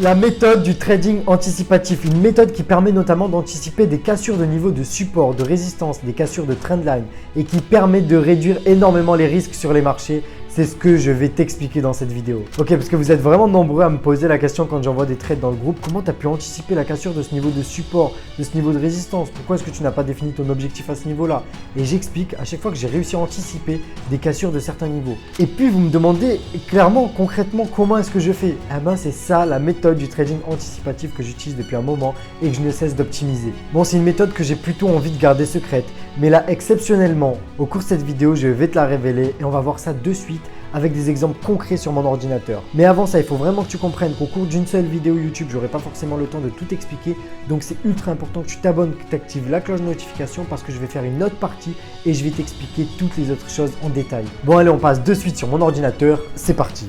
La méthode du trading anticipatif, une méthode qui permet notamment d'anticiper des cassures de niveau de support, de résistance, des cassures de trendline et qui permet de réduire énormément les risques sur les marchés. C'est ce que je vais t'expliquer dans cette vidéo. Ok, parce que vous êtes vraiment nombreux à me poser la question quand j'envoie des trades dans le groupe. Comment tu as pu anticiper la cassure de ce niveau de support, de ce niveau de résistance? Pourquoi est-ce que tu n'as pas défini ton objectif à ce niveau-là? Et j'explique à chaque fois que j'ai réussi à anticiper des cassures de certains niveaux. Et puis vous me demandez clairement, concrètement, comment est-ce que je fais? Eh ben c'est ça la méthode du trading anticipatif que j'utilise depuis un moment et que je ne cesse d'optimiser. Bon, c'est une méthode que j'ai plutôt envie de garder secrète, mais là exceptionnellement, au cours de cette vidéo, je vais te la révéler et on va voir ça de suite avec des exemples concrets sur mon ordinateur. Mais avant ça, il faut vraiment que tu comprennes qu'au cours d'une seule vidéo YouTube, j'aurai pas forcément le temps de tout expliquer. Donc c'est ultra important que tu t'abonnes, que tu actives la cloche de notification parce que je vais faire une autre partie et je vais t'expliquer toutes les autres choses en détail. Bon allez, on passe de suite sur mon ordinateur. C'est parti.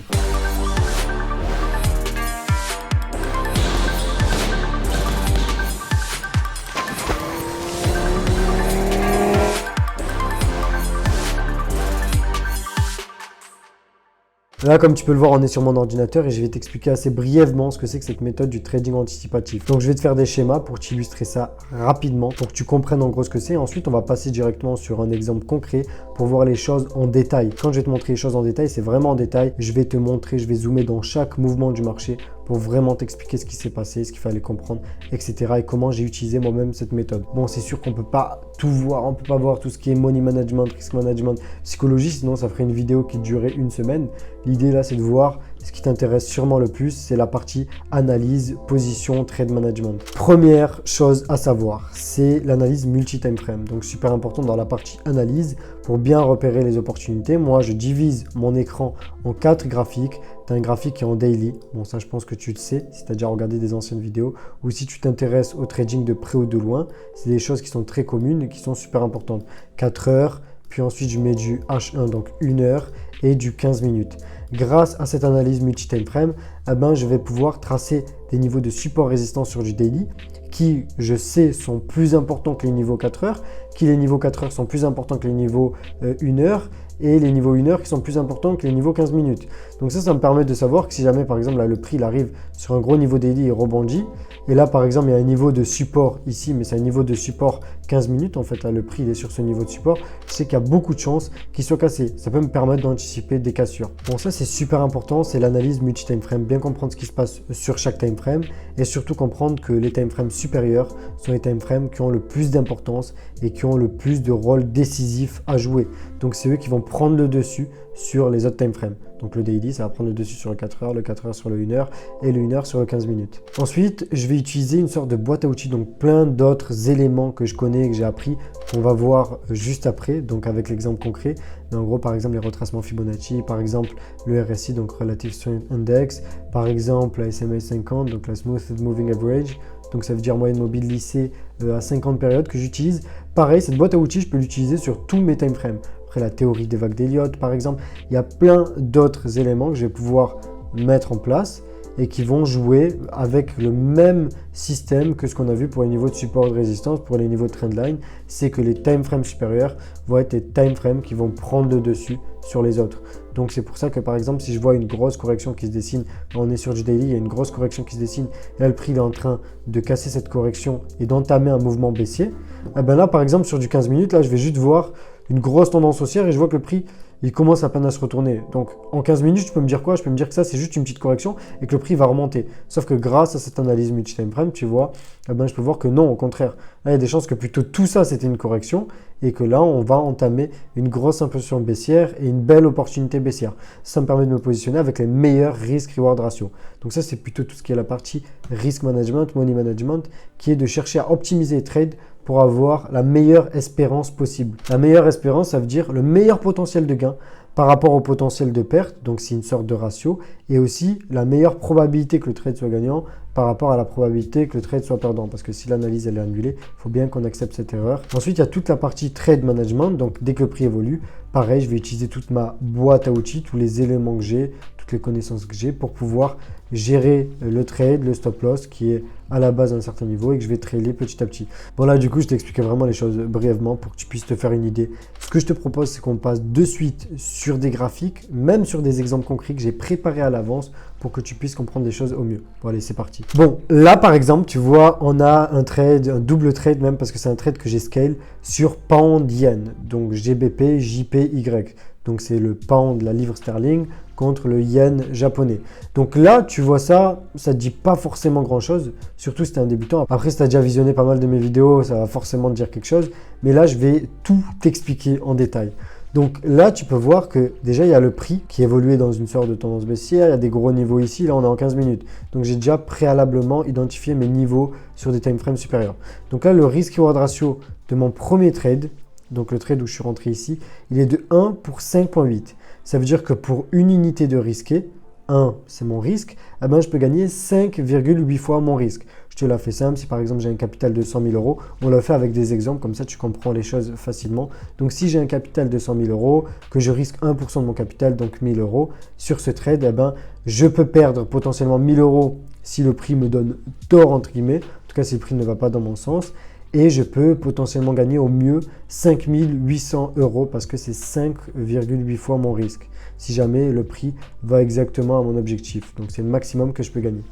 Là, comme tu peux le voir, on est sur mon ordinateur et je vais t'expliquer assez brièvement ce que c'est que cette méthode du trading anticipatif. Donc, je vais te faire des schémas pour t'illustrer ça rapidement pour que tu comprennes en gros ce que c'est. Ensuite, on va passer directement sur un exemple concret pour voir les choses en détail. Quand je vais te montrer les choses en détail, c'est vraiment en détail. Je vais te montrer, je vais zoomer dans chaque mouvement du marché pour vraiment t'expliquer ce qui s'est passé, ce qu'il fallait comprendre, etc. et comment j'ai utilisé moi-même cette méthode. Bon, c'est sûr qu'on peut pas tout voir, on peut pas voir tout ce qui est money management, risk management, psychologie, sinon ça ferait une vidéo qui durerait une semaine. L'idée là, c'est de voir ce qui t'intéresse sûrement le plus, c'est la partie analyse, position, trade management. Première chose à savoir, c'est l'analyse multi-time frame. Donc super important dans la partie analyse pour bien repérer les opportunités. Moi, je divise mon écran en 4 graphiques. Tu as un graphique qui est en daily. Bon, ça, je pense que tu le sais si tu as déjà regardé des anciennes vidéos ou si tu t'intéresses au trading de près ou de loin. C'est des choses qui sont très communes et qui sont super importantes. 4 heures, puis ensuite je mets du H1, donc 1 heure et du 15 minutes. Grâce à cette analyse multi-time frame, eh ben, je vais pouvoir tracer des niveaux de support résistance sur du daily qui, je sais, sont plus importants que les niveaux 4 heures, qui les niveaux 4 heures sont plus importants que les niveaux 1 heure et les niveaux 1 heure qui sont plus importants que les niveaux 15 minutes. Donc ça me permet de savoir que si jamais par exemple là, le prix il arrive sur un gros niveau daily et rebondit, et là par exemple il y a un niveau de support ici, mais c'est un niveau de support 15 minutes en fait, là le prix il est sur ce niveau de support, je sais qu'il y a beaucoup de chances qu'il soit cassé. Ça peut me permettre d'anticiper des cassures. Bon, ça c'est super important, c'est l'analyse multi-time frame, bien comprendre ce qui se passe sur chaque time frame et surtout comprendre que les time frames supérieurs sont les time frames qui ont le plus d'importance et qui ont le plus de rôle décisif à jouer. Donc c'est eux qui vont prendre le dessus sur les autres time frames. Donc le daily, ça va prendre le dessus sur le 4 heures, le 4 heures sur le 1 heure et le 1 heure sur le 15 minutes. Ensuite, je vais utiliser une sorte de boîte à outils, donc plein d'autres éléments que je connais et que j'ai appris, qu'on va voir juste après, donc avec l'exemple concret. Mais en gros, par exemple, les retracements Fibonacci, par exemple, le RSI, donc Relative Strength Index, par exemple, la SMA 50, donc la Smooth Moving Average, donc ça veut dire moyenne mobile lissée à 50 périodes que j'utilise. Pareil, cette boîte à outils, je peux l'utiliser sur tous mes time frames. Après, la théorie des vagues d'Elliott, par exemple, il y a plein d'autres éléments que je vais pouvoir mettre en place et qui vont jouer avec le même système que ce qu'on a vu pour les niveaux de support et de résistance, pour les niveaux de trendline. C'est que les time frames supérieurs vont être les time frames qui vont prendre le dessus sur les autres. Donc c'est pour ça que par exemple, si je vois une grosse correction qui se dessine, on est sur du daily, il y a une grosse correction qui se dessine, et là le prix est en train de casser cette correction et d'entamer un mouvement baissier, et ben là par exemple sur du 15 minutes, là je vais juste voir une grosse tendance haussière et je vois que le prix il commence à peine à se retourner. Donc en 15 minutes, je peux me dire quoi? Je peux me dire que ça c'est juste une petite correction et que le prix va remonter. Sauf que grâce à cette analyse multi-time frame, tu vois, eh ben, je peux voir que non, au contraire. Là, il y a des chances que plutôt tout ça c'était une correction et que là on va entamer une grosse impulsion baissière et une belle opportunité baissière. Ça me permet de me positionner avec les meilleurs risk-reward ratio. Donc ça c'est plutôt tout ce qui est la partie risk management, money management, qui est de chercher à optimiser les trades pour avoir la meilleure espérance possible. La meilleure espérance, ça veut dire le meilleur potentiel de gain par rapport au potentiel de perte, donc c'est une sorte de ratio, et aussi la meilleure probabilité que le trade soit gagnant par rapport à la probabilité que le trade soit perdant, parce que si l'analyse elle est annulée, il faut bien qu'on accepte cette erreur. Ensuite, il y a toute la partie trade management, donc dès que le prix évolue, pareil, je vais utiliser toute ma boîte à outils, tous les éléments que j'ai, toutes toutes les connaissances que j'ai pour pouvoir gérer le trade, le stop loss qui est à la base à un certain niveau et que je vais trader petit à petit. Bon là du coup je t'expliquais vraiment les choses brièvement pour que tu puisses te faire une idée. Ce que je te propose c'est qu'on passe de suite sur des graphiques, même sur des exemples concrets que j'ai préparés à l'avance pour que tu puisses comprendre les choses au mieux. Bon allez c'est parti. Bon là par exemple tu vois on a un trade, un double trade même parce que c'est un trade que j'ai scale sur pound yen. Donc GBP, JPY. Donc c'est le pound, la livre sterling contre le yen japonais. Donc là, tu vois ça, ça ne dit pas forcément grand-chose, surtout si tu es un débutant. Après, si tu as déjà visionné pas mal de mes vidéos, ça va forcément te dire quelque chose. Mais là, je vais tout t'expliquer en détail. Donc là, tu peux voir que déjà, il y a le prix qui évoluait dans une sorte de tendance baissière. Il y a des gros niveaux ici. Là, on est en 15 minutes. Donc, j'ai déjà préalablement identifié mes niveaux sur des time frames supérieurs. Donc là, le risk-reward ratio de mon premier trade, donc le trade où je suis rentré ici, il est de 1 pour 5,8. Ça veut dire que pour une unité de risqué, 1 c'est mon risque, eh ben, je peux gagner 5,8 fois mon risque. Je te la fais simple, si par exemple j'ai un capital de 100 000 euros, on le fait avec des exemples, comme ça tu comprends les choses facilement. Donc si j'ai un capital de 100 000 euros, que je risque 1% de mon capital, donc 1000 euros, sur ce trade, eh ben, je peux perdre potentiellement 1000 euros si le prix me donne tort entre guillemets, en tout cas si le prix ne va pas dans mon sens. Et je peux potentiellement gagner au mieux 5 800 euros parce que c'est 5,8 fois mon risque. Si jamais le prix va exactement à mon objectif. Donc c'est le maximum que je peux gagner.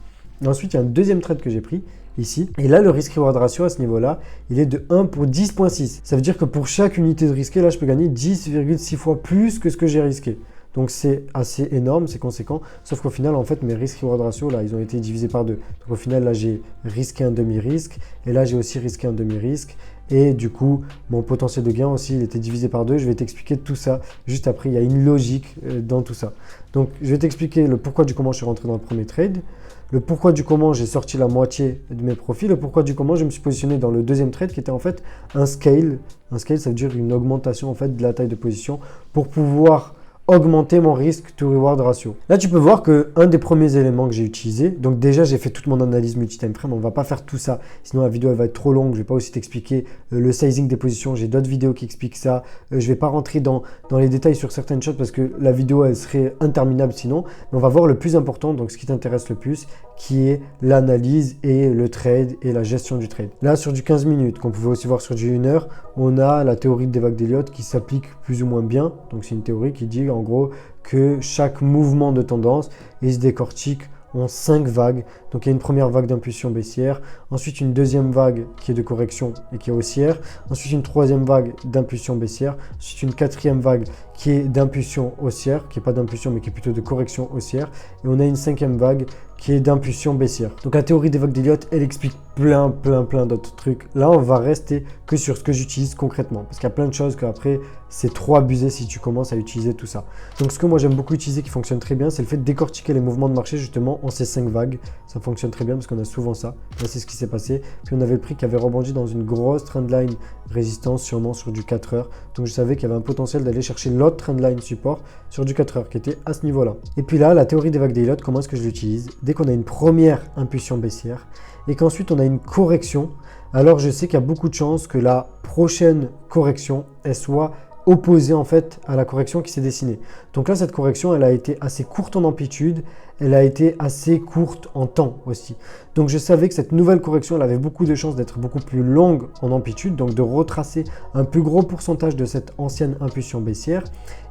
Et ensuite, il y a un deuxième trade que j'ai pris ici. Et là, le risk-reward ratio à ce niveau-là, il est de 1 pour 10,6. Ça veut dire que pour chaque unité de risqué, là, je peux gagner 10,6 fois plus que ce que j'ai risqué. Donc c'est assez énorme, c'est conséquent. Sauf qu'au final, en fait, mes risk-reward ratio, là, ils ont été divisés par 2. Donc au final, là, j'ai risqué un demi-risque. Et là, j'ai aussi risqué un demi-risque. Et du coup, mon potentiel de gain aussi, il était divisé par 2. Je vais t'expliquer tout ça juste après. Il y a une logique dans tout ça. Donc, je vais t'expliquer le pourquoi du comment je suis rentré dans le premier trade. Le pourquoi du comment j'ai sorti la moitié de mes profits. Le pourquoi du comment je me suis positionné dans le deuxième trade qui était en fait un scale. Un scale, ça veut dire une augmentation en fait de la taille de position pour pouvoir augmenter mon risque to reward ratio. Là, tu peux voir que un des premiers éléments que j'ai utilisé, donc déjà, j'ai fait toute mon analyse multi-time frame. On ne va pas faire tout ça, sinon la vidéo elle va être trop longue. Je ne vais pas aussi t'expliquer le sizing des positions. J'ai d'autres vidéos qui expliquent ça. Je ne vais pas rentrer dans les détails sur certaines choses parce que la vidéo, elle serait interminable sinon. Mais on va voir le plus important, donc ce qui t'intéresse le plus, qui est l'analyse et le trade et la gestion du trade. Là, sur du 15 minutes, qu'on pouvait aussi voir sur du 1 heure, on a la théorie des vagues d'Elliott qui s'applique plus ou moins bien. Donc, c'est une théorie qui dit en gros que chaque mouvement de tendance, il se décortique en 5 vagues. Donc il y a une première vague d'impulsion baissière, ensuite une deuxième vague qui est de correction et qui est haussière, ensuite une troisième vague d'impulsion baissière, ensuite une quatrième vague qui est d'impulsion haussière, qui n'est pas d'impulsion mais qui est plutôt de correction haussière, et on a une cinquième vague qui est d'impulsion baissière. Donc la théorie des vagues d'Elliott, elle explique plein d'autres trucs. Là, on va rester que sur ce que j'utilise concrètement, parce qu'il y a plein de choses qu'après, c'est trop abusé si tu commences à utiliser tout ça. Donc ce que moi j'aime beaucoup utiliser qui fonctionne très bien, c'est le fait de décortiquer les mouvements de marché justement en ces 5 vagues. Ça fonctionne très bien parce qu'on a souvent ça. Là, c'est ce qui s'est passé. Puis on avait le prix qui avait rebondi dans une grosse trendline résistance, sûrement sur du 4 heures. Donc je savais qu'il y avait un potentiel d'aller chercher l'autre trendline support sur du 4 heures qui était à ce niveau-là. Et puis là, la théorie des vagues d'Elliott, comment est-ce que je l'utilise? Dès qu'on a une première impulsion baissière et qu'ensuite on a une correction, alors je sais qu'il y a beaucoup de chances que la prochaine correction, elle soit opposée en fait à la correction qui s'est dessinée. Donc là, cette correction, elle a été assez courte en amplitude, elle a été assez courte en temps aussi. Donc je savais que cette nouvelle correction, elle avait beaucoup de chances d'être beaucoup plus longue en amplitude, donc de retracer un plus gros pourcentage de cette ancienne impulsion baissière,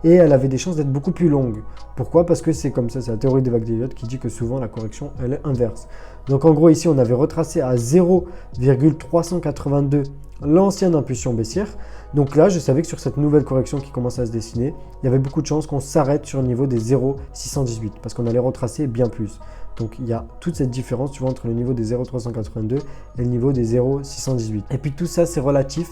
et elle avait des chances d'être beaucoup plus longue. Pourquoi? Parce que c'est comme ça, c'est la théorie des vagues d'Elliott qui dit que souvent la correction, elle est inverse. Donc en gros, ici, on avait retracé à 0,382 l'ancienne impulsion baissière. Donc là, je savais que sur cette nouvelle correction qui commençait à se dessiner, il y avait beaucoup de chances qu'on s'arrête sur le niveau des 0,618 parce qu'on allait retracer bien plus. Donc il y a toute cette différence, tu vois, entre le niveau des 0,382 et le niveau des 0,618. Et puis tout ça, c'est relatif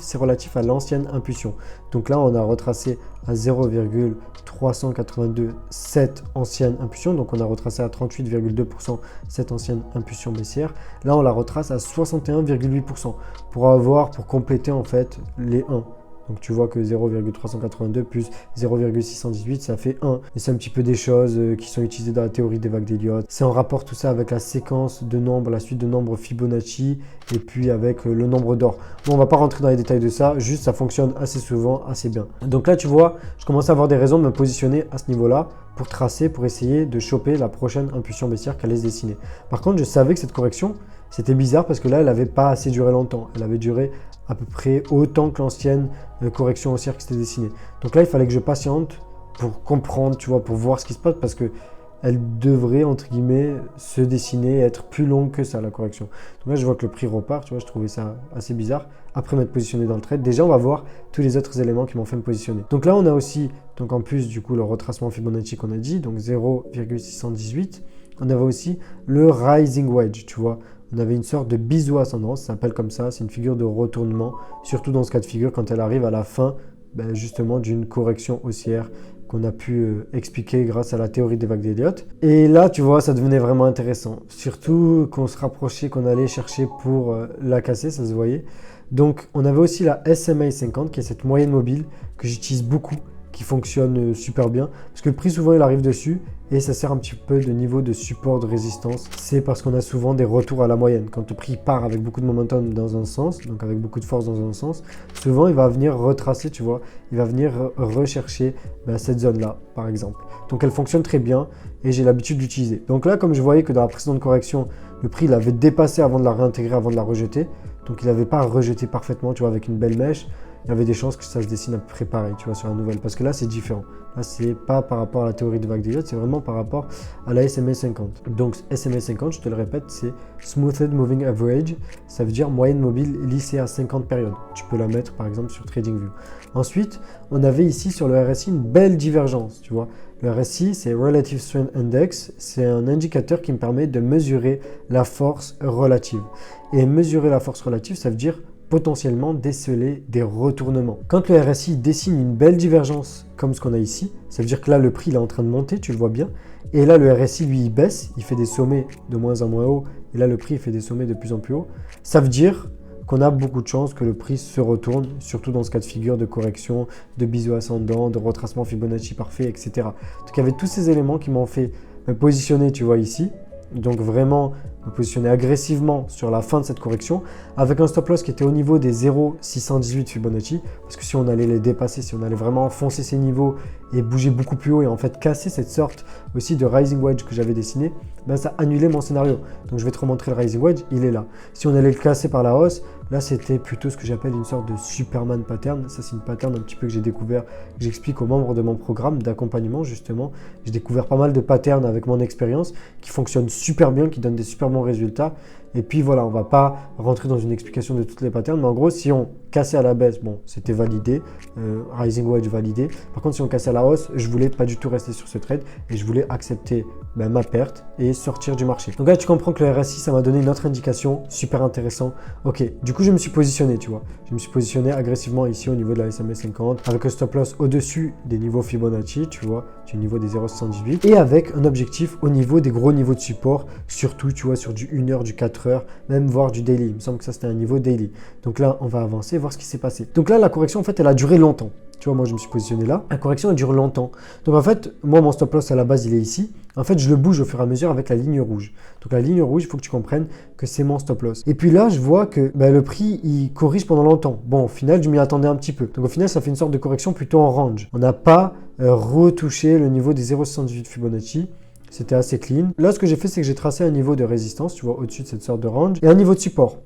à l'ancienne impulsion. Donc là, on a retracé à 0,382 cette ancienne impulsion. Donc on a retracé à 38,2% cette ancienne impulsion baissière. Là, on la retrace à 61,8% pour compléter en fait les 1. Donc tu vois que 0,382 plus 0,618, ça fait 1. Et c'est un petit peu des choses qui sont utilisées dans la théorie des vagues d'Elliott. C'est en rapport tout ça avec la séquence de nombres, la suite de nombres Fibonacci et puis avec le nombre d'or. Bon, on va pas rentrer dans les détails de ça, juste ça fonctionne assez souvent, assez bien. Donc là, tu vois, je commence à avoir des raisons de me positionner à ce niveau-là pour tracer, pour essayer de choper la prochaine impulsion baissière qu'elle allait se dessiner. Par contre, je savais que cette correction, c'était bizarre parce que là, elle n'avait pas assez duré longtemps. Elle avait duré à peu près autant que l'ancienne correction haussière qui s'était dessinée. Donc là, il fallait que je patiente pour comprendre, tu vois, pour voir ce qui se passe parce que elle devrait, entre guillemets, se dessiner et être plus longue que ça, la correction. Donc là, je vois que le prix repart, tu vois, je trouvais ça assez bizarre. Après m'être positionné dans le trade, déjà, on va voir tous les autres éléments qui m'ont fait me positionner. Donc là, on a aussi, donc en plus, du coup, le retracement Fibonacci qu'on a dit, donc 0,618. On avait aussi le rising wedge, tu vois. On avait une sorte de biseau ascendant, ça s'appelle comme ça, c'est une figure de retournement, surtout dans ce cas de figure quand elle arrive à la fin, justement, d'une correction haussière qu'on a pu expliquer grâce à la théorie des vagues d'Elliott. Et là, tu vois, ça devenait vraiment intéressant. Surtout qu'on se rapprochait, qu'on allait chercher pour la casser, ça se voyait. Donc, on avait aussi la SMA 50, qui est cette moyenne mobile que j'utilise beaucoup, qui fonctionne super bien. Parce que le prix, souvent, il arrive dessus et ça sert un petit peu de niveau de support, de résistance. C'est parce qu'on a souvent des retours à la moyenne. Quand le prix part avec beaucoup de momentum dans un sens, donc avec beaucoup de force dans un sens, souvent, il va venir retracer, tu vois. Il va venir rechercher cette zone-là, par exemple. Donc, elle fonctionne très bien et j'ai l'habitude d'utiliser. Donc là, comme je voyais que dans la précédente correction, le prix l'avait dépassé avant de la réintégrer, avant de la rejeter. Donc, il n'avait pas rejeté parfaitement, tu vois, avec une belle mèche. Il y avait des chances que ça se dessine à peu près pareil, tu vois, sur la nouvelle. Parce que là, c'est différent. Là, c'est pas par rapport à la théorie de vague d'Elliott, c'est vraiment par rapport à la SMA 50. Donc, SMA 50, je te le répète, c'est Smoothed Moving Average. Ça veut dire moyenne mobile lissée à 50 périodes. Tu peux la mettre, par exemple, sur TradingView. Ensuite, on avait ici, sur le RSI, une belle divergence, tu vois. Le RSI, c'est Relative Strength Index. C'est un indicateur qui me permet de mesurer la force relative. Et mesurer la force relative, ça veut dire potentiellement déceler des retournements. Quand le RSI dessine une belle divergence comme ce qu'on a ici, ça veut dire que là le prix il est en train de monter, tu le vois bien, et là le RSI lui il baisse, il fait des sommets de moins en moins haut, et là le prix il fait des sommets de plus en plus haut, ça veut dire qu'on a beaucoup de chances que le prix se retourne, surtout dans ce cas de figure de correction, de biseau ascendant, de retracement Fibonacci parfait, etc. Donc il y avait tous ces éléments qui m'ont fait me positionner, tu vois ici, donc vraiment me positionner agressivement sur la fin de cette correction avec un stop loss qui était au niveau des 0,618 Fibonacci parce que si on allait les dépasser, si on allait vraiment enfoncer ces niveaux et bouger beaucoup plus haut et en fait casser cette sorte aussi de rising wedge que j'avais dessiné, ça annulait mon scénario. Donc je vais te remontrer le rising wedge, il est là. Si on allait le casser par la hausse, là c'était plutôt ce que j'appelle une sorte de Superman pattern. Ça c'est une pattern un petit peu que j'ai découvert, que j'explique aux membres de mon programme d'accompagnement justement. J'ai découvert pas mal de patterns avec mon expérience qui fonctionnent super bien, qui donnent des super bons résultats. Et puis voilà, on ne va pas rentrer dans une explication de toutes les patterns, mais en gros, si on cassait à la baisse, bon, c'était validé, rising wedge validé. Par contre, si on cassait à la hausse, je voulais pas du tout rester sur ce trade et je voulais accepter ma perte et sortir du marché. Donc là, tu comprends que le RSI, ça m'a donné une autre indication super intéressant. Ok, du coup, je me suis positionné, tu vois. Je me suis positionné agressivement ici au niveau de la SMA 50 avec un stop loss au-dessus des niveaux Fibonacci, tu vois, du niveau des 0,78 et avec un objectif au niveau des gros niveaux de support, surtout, tu vois, sur du 1 heure, du 4 heures, même voire du daily. Il me semble que ça, c'était un niveau daily. Donc là, on va avancer, voir ce qui s'est passé. Donc là, la correction, en fait, elle a duré longtemps. Tu vois, moi, je me suis positionné là. La correction, elle dure longtemps. Donc en fait, moi, mon stop loss à la base, il est ici. En fait, je le bouge au fur et à mesure avec la ligne rouge. Donc la ligne rouge, il faut que tu comprennes que c'est mon stop loss. Et puis là, je vois que le prix, il corrige pendant longtemps. Bon, au final, je m'y attendais un petit peu. Donc au final, ça fait une sorte de correction plutôt en range. On n'a pas retouché le niveau des 0,78 Fibonacci. C'était assez clean. Là, ce que j'ai fait, c'est que j'ai tracé un niveau de résistance, tu vois, au-dessus de cette sorte de range, et un niveau de support.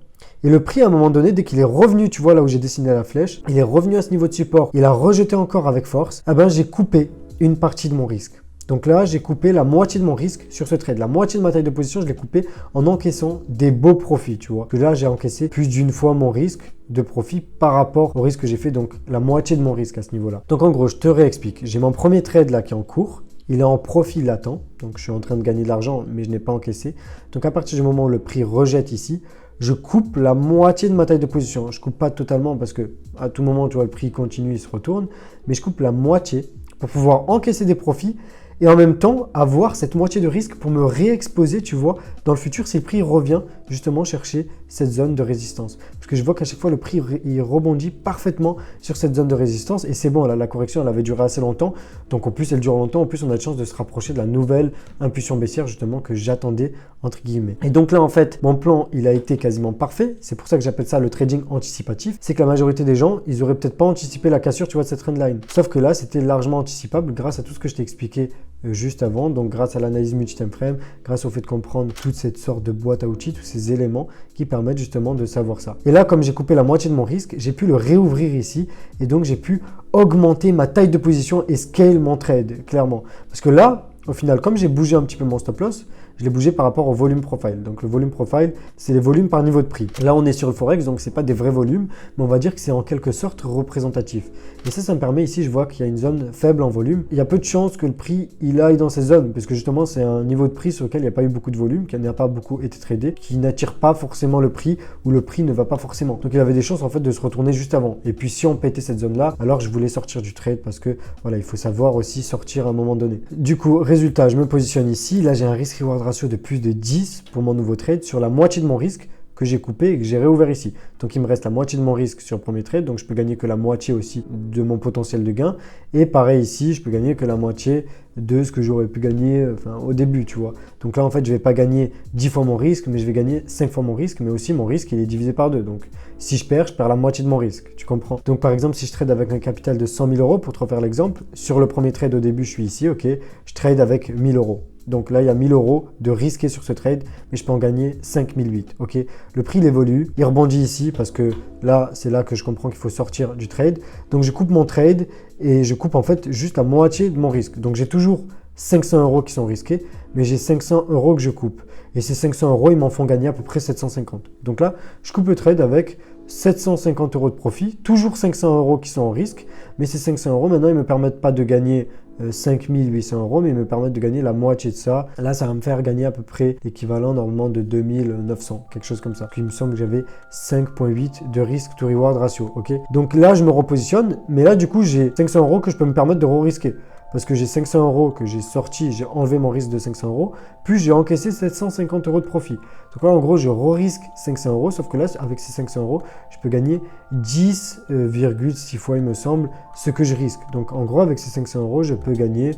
Et le prix, à un moment donné, dès qu'il est revenu, tu vois, là où j'ai dessiné la flèche, il est revenu à ce niveau de support, il a rejeté encore avec force, j'ai coupé une partie de mon risque. Donc là, j'ai coupé la moitié de mon risque sur ce trade. La moitié de ma taille de position, je l'ai coupé en encaissant des beaux profits, tu vois. Que là, j'ai encaissé plus d'une fois mon risque de profit par rapport au risque que j'ai fait, donc la moitié de mon risque à ce niveau-là. Donc en gros, je te réexplique. J'ai mon premier trade là qui est en cours. Il est en profit latent, donc je suis en train de gagner de l'argent, mais je n'ai pas encaissé. Donc à partir du moment où le prix rejette ici, je coupe la moitié de ma taille de position. Je ne coupe pas totalement parce que à tout moment, tu vois, le prix continue, il se retourne, mais je coupe la moitié pour pouvoir encaisser des profits et en même temps avoir cette moitié de risque pour me réexposer, tu vois, dans le futur si le prix revient justement chercher cette zone de résistance. Parce que je vois qu'à chaque fois, le prix il rebondit parfaitement sur cette zone de résistance et c'est bon, là, la correction, elle avait duré assez longtemps. Donc en plus, elle dure longtemps. En plus, on a de chance de se rapprocher de la nouvelle impulsion baissière justement que j'attendais entre guillemets. Et donc là, en fait, mon plan, il a été quasiment parfait. C'est pour ça que j'appelle ça le trading anticipatif. C'est que la majorité des gens, ils auraient peut-être pas anticipé la cassure, tu vois, de cette trendline. Sauf que là, c'était largement anticipable grâce à tout ce que je t'ai expliqué juste avant. Donc grâce à l'analyse multi-time frame, grâce au fait de comprendre toute cette sorte de boîte à outils, tous ces éléments qui permettent justement de savoir ça. Et là, comme j'ai coupé la moitié de mon risque, j'ai pu le réouvrir ici et donc j'ai pu augmenter ma taille de position et scale mon trade, clairement. Parce que là, au final, comme j'ai bougé un petit peu mon stop loss, je l'ai bougé par rapport au volume profile. Donc le volume profile, c'est les volumes par niveau de prix. Là, on est sur le Forex, donc ce n'est pas des vrais volumes, mais on va dire que c'est en quelque sorte représentatif. Et ça me permet ici, je vois qu'il y a une zone faible en volume. Il y a peu de chances que le prix, il aille dans ces zones, parce que justement, c'est un niveau de prix sur lequel il n'y a pas eu beaucoup de volume, qui n'a pas beaucoup été tradé, qui n'attire pas forcément le prix, ou le prix ne va pas forcément. Donc il avait des chances en fait de se retourner juste avant. Et puis si on pétait cette zone-là, alors je voulais sortir du trade, parce que voilà, il faut savoir aussi sortir à un moment donné. Du coup, résultat, je me positionne ici. Là, j'ai un risk-reward ratio de plus de 10 pour mon nouveau trade sur la moitié de mon risque que j'ai coupé et que j'ai réouvert ici. Donc il me reste la moitié de mon risque sur le premier trade, donc je peux gagner que la moitié aussi de mon potentiel de gain. Et pareil ici, je peux gagner que la moitié de ce que j'aurais pu gagner au début, tu vois. Donc là, en fait, je ne vais pas gagner 10 fois mon risque, mais je vais gagner 5 fois mon risque, mais aussi mon risque, il est divisé par 2. Donc si je perds la moitié de mon risque, tu comprends. Donc par exemple, si je trade avec un capital de 100 000 euros, pour te refaire l'exemple, sur le premier trade au début, je suis ici, ok, je trade avec 1000 euros. Donc là, il y a 1000 euros de risqué sur ce trade, mais je peux en gagner 5008. Ok, le prix il évolue, il rebondit ici parce que là, c'est là que je comprends qu'il faut sortir du trade. Donc je coupe mon trade et je coupe en fait juste la moitié de mon risque. Donc j'ai toujours 500 euros qui sont risqués, mais j'ai 500 euros que je coupe. Et ces 500 euros, ils m'en font gagner à peu près 750. Donc là, je coupe le trade avec 750 euros de profit, toujours 500 euros qui sont en risque, mais ces 500 euros, maintenant, ils ne me permettent pas de gagner 5800 euros, mais ils me permettent de gagner la moitié de ça. Là, ça va me faire gagner à peu près l'équivalent normalement de 2900, quelque chose comme ça. Puis, il me semble que j'avais 5,8 de risk to reward ratio, ok. Donc là, je me repositionne, mais là, du coup, j'ai 500 euros que je peux me permettre de re-risquer. Parce que j'ai 500 euros que j'ai sorti, j'ai enlevé mon risque de 500 euros, puis j'ai encaissé 750 euros de profit. Donc là, en gros, je re-risque 500 euros, sauf que là, avec ces 500 euros, je peux gagner 10,6 fois, il me semble, ce que je risque. Donc en gros, avec ces 500 euros, je peux gagner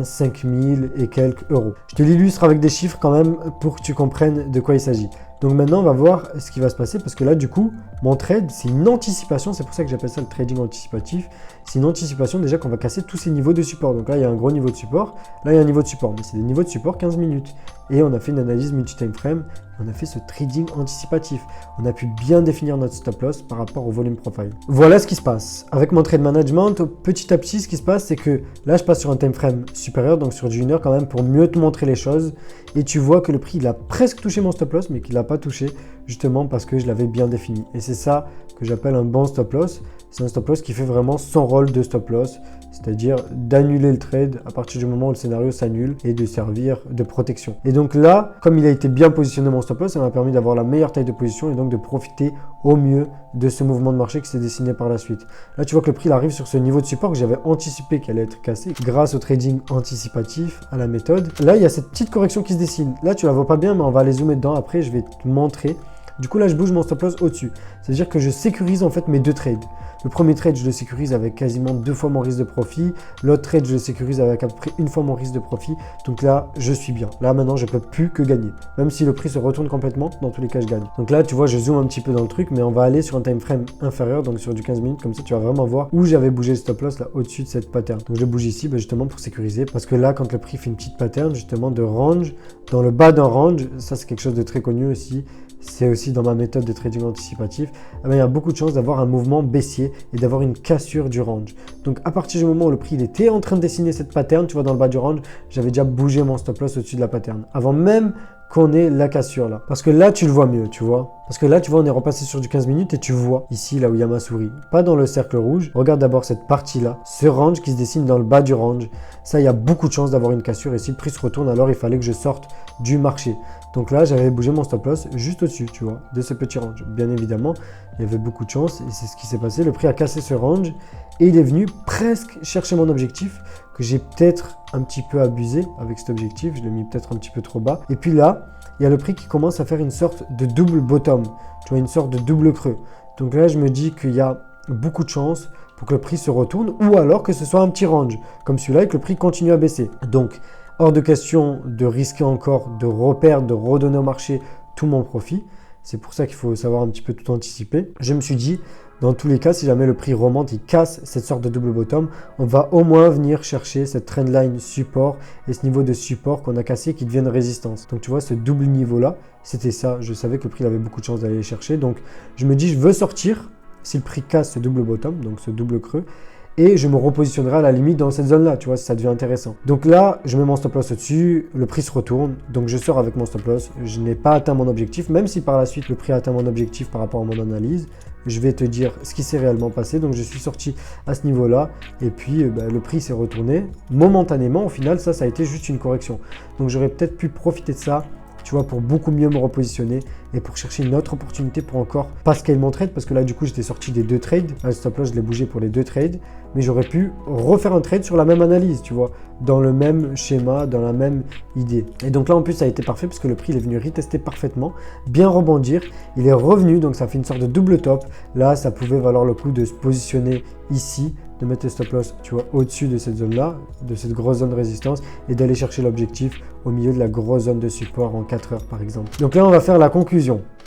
5000 et quelques euros. Je te l'illustre avec des chiffres quand même pour que tu comprennes de quoi il s'agit. Donc maintenant, on va voir ce qui va se passer parce que là, du coup, mon trade, c'est une anticipation. C'est pour ça que j'appelle ça le trading anticipatif. C'est une anticipation déjà qu'on va casser tous ces niveaux de support. Donc là, il y a un gros niveau de support. Là, il y a un niveau de support. Mais c'est des niveaux de support 15 minutes. Et on a fait une analyse multi-time frame. On a fait ce trading anticipatif. On a pu bien définir notre stop loss par rapport au volume profile. Voilà ce qui se passe. Avec mon trade management, petit à petit, ce qui se passe, c'est que là, je passe sur un time frame supérieur, donc sur du 1 heure quand même, pour mieux te montrer les choses. Et tu vois que le prix, il a presque touché mon stop loss, mais qu'il n'a pas touché, justement parce que je l'avais bien défini. Et c'est ça que j'appelle un bon stop loss. C'est un stop loss qui fait vraiment son rôle de stop loss, c'est-à-dire d'annuler le trade à partir du moment où le scénario s'annule et de servir de protection. Et donc là, comme il a été bien positionné mon stop loss, ça m'a permis d'avoir la meilleure taille de position et donc de profiter au mieux de ce mouvement de marché qui s'est dessiné par la suite. Là, tu vois que le prix il arrive sur ce niveau de support que j'avais anticipé qu'il allait être cassé grâce au trading anticipatif, à la méthode. Là, il y a cette petite correction qui se dessine. Là, tu la vois pas bien, mais on va aller zoomer dedans. Après, je vais te montrer. Du coup, là, je bouge mon stop loss au-dessus. C'est-à-dire que je sécurise en fait mes deux trades. Le premier trade, je le sécurise avec quasiment 2 fois mon risque de profit. L'autre trade, je le sécurise avec à peu près 1 fois mon risque de profit. Donc là, je suis bien. Là, maintenant, je ne peux plus que gagner. Même si le prix se retourne complètement, dans tous les cas, je gagne. Donc là, tu vois, je zoome un petit peu dans le truc, mais on va aller sur un time frame inférieur, donc sur du 15 minutes. Comme ça, tu vas vraiment voir où j'avais bougé le stop loss, là, au-dessus de cette pattern. Donc je bouge ici, justement, pour sécuriser. Parce que là, quand le prix fait une petite pattern, justement, de range, dans le bas d'un range, ça, c'est quelque chose de très connu aussi. C'est aussi dans ma méthode de trading anticipatif, il y a beaucoup de chances d'avoir un mouvement baissier et d'avoir une cassure du range. Donc à partir du moment où le prix il était en train de dessiner cette pattern, tu vois dans le bas du range, j'avais déjà bougé mon stop loss au-dessus de la pattern. Avant même qu'on ait la cassure là. Parce que là, tu le vois mieux, tu vois. Parce que là, tu vois, on est repassé sur du 15 minutes et tu vois ici, là où il y a ma souris, pas dans le cercle rouge. Regarde d'abord cette partie-là, ce range qui se dessine dans le bas du range. Ça, il y a beaucoup de chances d'avoir une cassure et si le prix se retourne, alors il fallait que je sorte du marché. Donc là, j'avais bougé mon stop loss juste au-dessus, tu vois, de ce petit range. Bien évidemment, il y avait beaucoup de chance et c'est ce qui s'est passé. Le prix a cassé ce range et il est venu presque chercher mon objectif que j'ai peut-être un petit peu abusé avec cet objectif. Je l'ai mis peut-être un petit peu trop bas. Et puis là, il y a le prix qui commence à faire une sorte de double bottom, tu vois, une sorte de double creux. Donc là, je me dis qu'il y a beaucoup de chances pour que le prix se retourne ou alors que ce soit un petit range comme celui-là et que le prix continue à baisser. Donc, hors de question de risquer encore de reperdre, de redonner au marché tout mon profit. C'est pour ça qu'il faut savoir un petit peu tout anticiper. Je me suis dit, dans tous les cas, si jamais le prix remonte, il casse cette sorte de double bottom, on va au moins venir chercher cette trendline support et ce niveau de support qu'on a cassé qui devienne résistance. Donc tu vois, ce double niveau-là, c'était ça. Je savais que le prix avait beaucoup de chance d'aller les chercher. Donc je me dis, je veux sortir si le prix casse ce double bottom, donc ce double creux. Et je me repositionnerai à la limite dans cette zone-là, tu vois, si ça devient intéressant. Donc là, je mets mon stop loss au-dessus, le prix se retourne, donc je sors avec mon stop loss. Je n'ai pas atteint mon objectif, même si par la suite, le prix a atteint mon objectif par rapport à mon analyse. Je vais te dire ce qui s'est réellement passé. Donc je suis sorti à ce niveau-là, et puis le prix s'est retourné. Momentanément, au final, ça a été juste une correction. Donc j'aurais peut-être pu profiter de ça, tu vois, pour beaucoup mieux me repositionner et pour chercher une autre opportunité pour encore pas scale mon trade, parce que là du coup j'étais sorti des 2 trades. Là, le stop loss je l'ai bougé pour les 2 trades, mais j'aurais pu refaire un trade sur la même analyse, tu vois, dans le même schéma, dans la même idée. Et donc là en plus ça a été parfait parce que le prix il est venu retester parfaitement, bien rebondir, il est revenu, donc ça fait une sorte de double top. Là ça pouvait valoir le coup de se positionner ici, de mettre le stop loss, tu vois, au-dessus de cette zone-là, de cette grosse zone de résistance, et d'aller chercher l'objectif au milieu de la grosse zone de support en 4 heures par exemple. Donc là, on va faire la conclusion.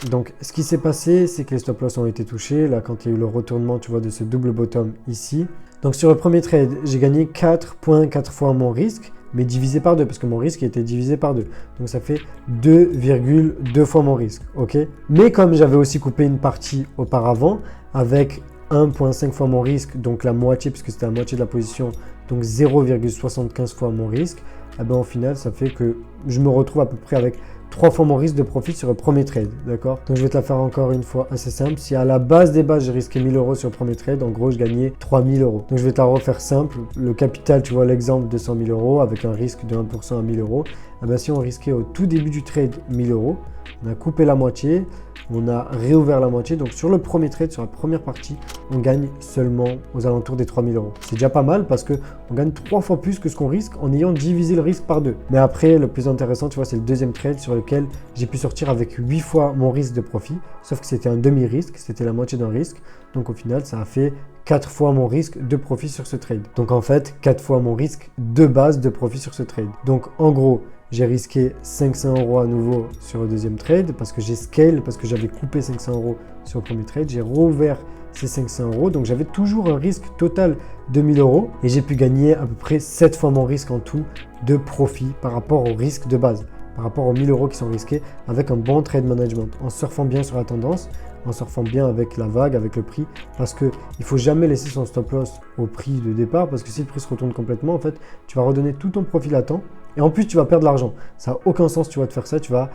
Donc, ce qui s'est passé, c'est que les stop loss ont été touchés. Là, quand il y a eu le retournement, tu vois, de ce double bottom ici. Donc, sur le premier trade, j'ai gagné 4,4 fois mon risque, mais divisé par 2, parce que mon risque a été divisé par 2. Donc, ça fait 2,2 fois mon risque, ok? Mais comme j'avais aussi coupé une partie auparavant, avec 1,5 fois mon risque, donc la moitié, puisque c'était la moitié de la position, donc 0,75 fois mon risque, eh ben, au final, ça fait que je me retrouve à peu près avec 3 fois mon risque de profit sur le premier trade, d'accord? Donc je vais te la faire encore une fois assez simple. Si à la base des bases, j'ai risqué 1000 € sur le premier trade, en gros, je gagnais 3000 €. Donc je vais te la refaire simple. Le capital, tu vois l'exemple de 100 000 € avec un risque de 1% à 1000 €. Eh ben, si on risquait au tout début du trade 1000 €, on a coupé la moitié, on a réouvert la moitié. Donc sur le premier trade, sur la première partie, on gagne seulement aux alentours des 3000 €. C'est déjà pas mal parce qu'on gagne 3 fois plus que ce qu'on risque en ayant divisé le risque par 2. Mais après, le plus intéressant, tu vois, c'est le deuxième trade sur lequel j'ai pu sortir avec 8 fois mon risque de profit. Sauf que c'était un demi-risque, c'était la moitié d'un risque. Donc au final, ça a fait 4 fois mon risque de profit sur ce trade. Donc en fait, 4 fois mon risque de base de profit sur ce trade. Donc en gros, j'ai risqué 500 € à nouveau sur le deuxième trade parce que j'ai scale, parce que j'avais coupé 500 € sur le premier trade. J'ai rouvert ces 500 €. Donc j'avais toujours un risque total de 1000 € et j'ai pu gagner à peu près 7 fois mon risque en tout de profit par rapport au risque de base, par rapport aux 1000 € qui sont risqués avec un bon trade management, en surfant bien sur la tendance, en surfant bien avec la vague, avec le prix, parce qu'il ne faut jamais laisser son stop loss au prix de départ, parce que si le prix se retourne complètement, en fait, tu vas redonner tout ton profit latent. Et en plus, tu vas perdre de l'argent. Ça n'a aucun sens, tu vois, de faire ça. Tu vas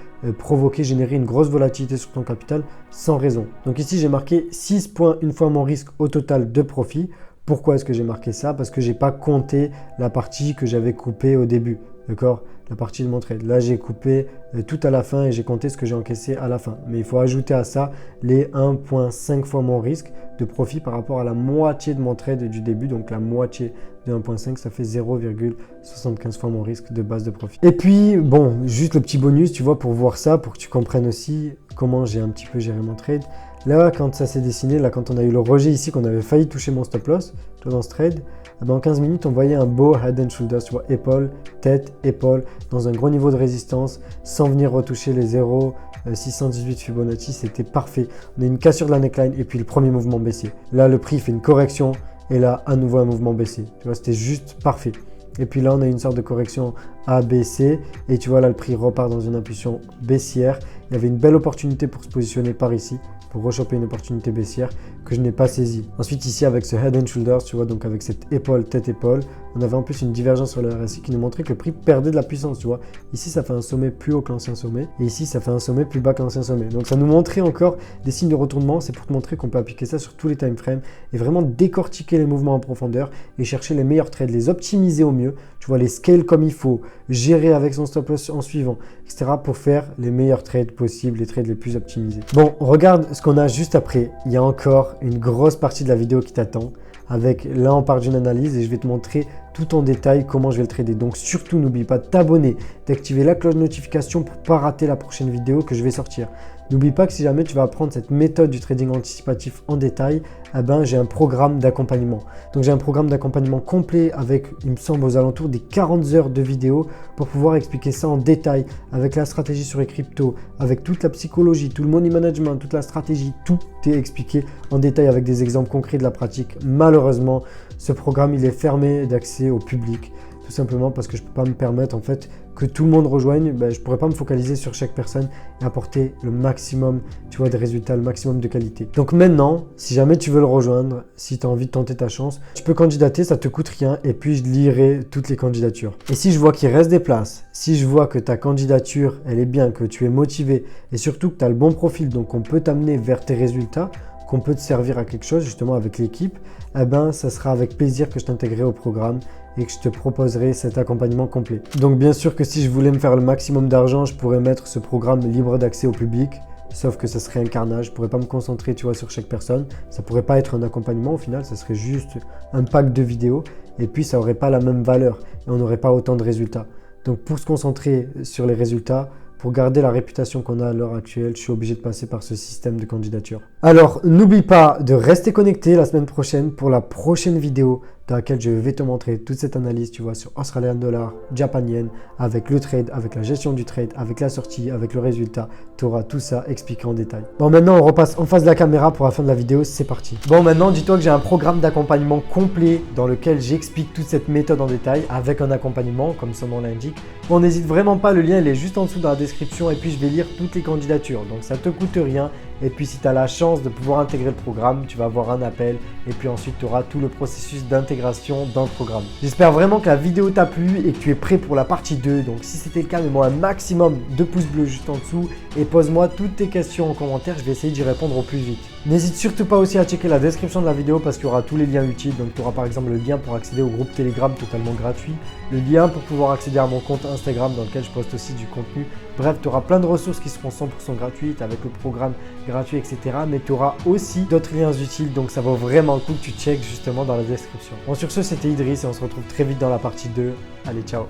générer une grosse volatilité sur ton capital sans raison. Donc ici, j'ai marqué 6,1 fois mon risque au total de profit. Pourquoi est-ce que j'ai marqué ça? Parce que je n'ai pas compté la partie que j'avais coupée au début. D'accord? La partie de mon trade. Là, j'ai coupé tout à la fin et j'ai compté ce que j'ai encaissé à la fin. Mais il faut ajouter à ça les 1,5 fois mon risque de profit par rapport à la moitié de mon trade du début. Donc la moitié de 1,5, ça fait 0,75 fois mon risque de base de profit. Et puis, bon, juste le petit bonus, tu vois, pour voir ça, pour que tu comprennes aussi comment j'ai un petit peu géré mon trade. Là, quand ça s'est dessiné, là, quand on a eu le rejet ici, qu'on avait failli toucher mon stop loss, tu vois, dans ce trade, en 15 minutes, on voyait un beau head and shoulders, tu vois, épaule, tête, épaule, dans un gros niveau de résistance, sans venir retoucher les 0,618 Fibonacci, c'était parfait. On a une cassure de la neckline et puis le premier mouvement baissier. Là, le prix fait une correction et là, à nouveau un mouvement baissier. Tu vois, c'était juste parfait. Et puis là, on a une sorte de correction ABC et tu vois, là, le prix repart dans une impulsion baissière. Il y avait une belle opportunité pour se positionner par ici, pour rechoper une opportunité baissière que je n'ai pas saisie. Ensuite ici avec ce head and shoulders, tu vois, donc avec cette épaule, tête-épaule, on avait en plus une divergence sur le RSI qui nous montrait que le prix perdait de la puissance, tu vois. Ici ça fait un sommet plus haut que l'ancien sommet et ici ça fait un sommet plus bas que l'ancien sommet. Donc ça nous montrait encore des signes de retournement, c'est pour te montrer qu'on peut appliquer ça sur tous les time frames et vraiment décortiquer les mouvements en profondeur et chercher les meilleurs trades, les optimiser au mieux, tu vois, les scale comme il faut, gérer avec son stop loss en suivant, etc. pour faire les meilleurs trades possibles, les trades les plus optimisés. Bon, regarde ce qu'on a juste après. Il y a encore une grosse partie de la vidéo qui t'attend. Avec là, on part d'une analyse et je vais te montrer tout en détail comment je vais le trader. Donc surtout, n'oublie pas de t'abonner, d'activer la cloche de notification pour ne pas rater la prochaine vidéo que je vais sortir. N'oublie pas que si jamais tu vas apprendre cette méthode du trading anticipatif en détail, eh ben, j'ai un programme d'accompagnement. Donc j'ai un programme d'accompagnement complet avec, il me semble, aux alentours des 40 heures de vidéos pour pouvoir expliquer ça en détail avec la stratégie sur les cryptos, avec toute la psychologie, tout le money management, toute la stratégie, tout est expliqué en détail avec des exemples concrets de la pratique. Malheureusement, ce programme, il est fermé d'accès au public. Tout simplement parce que je ne peux pas me permettre en fait que tout le monde rejoigne, je ne pourrais pas me focaliser sur chaque personne et apporter le maximum, tu vois, de résultats, le maximum de qualité. Donc maintenant, si jamais tu veux le rejoindre, si tu as envie de tenter ta chance, tu peux candidater, ça ne te coûte rien et puis je lirai toutes les candidatures. Et si je vois qu'il reste des places, si je vois que ta candidature, elle est bien, que tu es motivé et surtout que tu as le bon profil, donc on peut t'amener vers tes résultats, qu'on peut te servir à quelque chose justement avec l'équipe, eh ben, ça sera avec plaisir que je t'intégrerai au programme et que je te proposerai cet accompagnement complet. Donc bien sûr que si je voulais me faire le maximum d'argent, je pourrais mettre ce programme libre d'accès au public, sauf que ça serait un carnage, je pourrais pas me concentrer, tu vois, sur chaque personne, ça pourrait pas être un accompagnement au final, ça serait juste un pack de vidéos et puis ça aurait pas la même valeur et on n'aurait pas autant de résultats. Donc pour se concentrer sur les résultats, pour garder la réputation qu'on a à l'heure actuelle, je suis obligé de passer par ce système de candidature. Alors, n'oublie pas de rester connecté la semaine prochaine pour la prochaine vidéo dans laquelle je vais te montrer toute cette analyse, tu vois, sur Australian Dollar, Japan Yen, avec le trade, avec la gestion du trade, avec la sortie, avec le résultat. Tu auras tout ça expliqué en détail. Bon, maintenant, on repasse en face de la caméra pour la fin de la vidéo. C'est parti. Bon, maintenant, dis-toi que j'ai un programme d'accompagnement complet dans lequel j'explique toute cette méthode en détail avec un accompagnement, comme son nom l'indique. Bon, n'hésite vraiment pas, le lien il est juste en dessous dans la description et puis je vais lire toutes les candidatures. Donc, ça te coûte rien. Et puis, si tu as la chance de pouvoir intégrer le programme, tu vas avoir un appel et puis ensuite, tu auras tout le processus d'intégration dans le programme. J'espère vraiment que la vidéo t'a plu et que tu es prêt pour la partie 2. Donc, si c'était le cas, mets-moi un maximum de pouces bleus juste en dessous et pose-moi toutes tes questions en commentaire. Je vais essayer d'y répondre au plus vite. N'hésite surtout pas aussi à checker la description de la vidéo parce qu'il y aura tous les liens utiles. Donc, tu auras par exemple le lien pour accéder au groupe Telegram totalement gratuit, le lien pour pouvoir accéder à mon compte Instagram dans lequel je poste aussi du contenu. Bref, tu auras plein de ressources qui seront 100% gratuites avec le programme gratuit, etc. Mais tu auras aussi d'autres liens utiles, donc ça vaut vraiment le coup que tu checkes justement dans la description. Bon, sur ce, c'était Idriss et on se retrouve très vite dans la partie 2. Allez, ciao!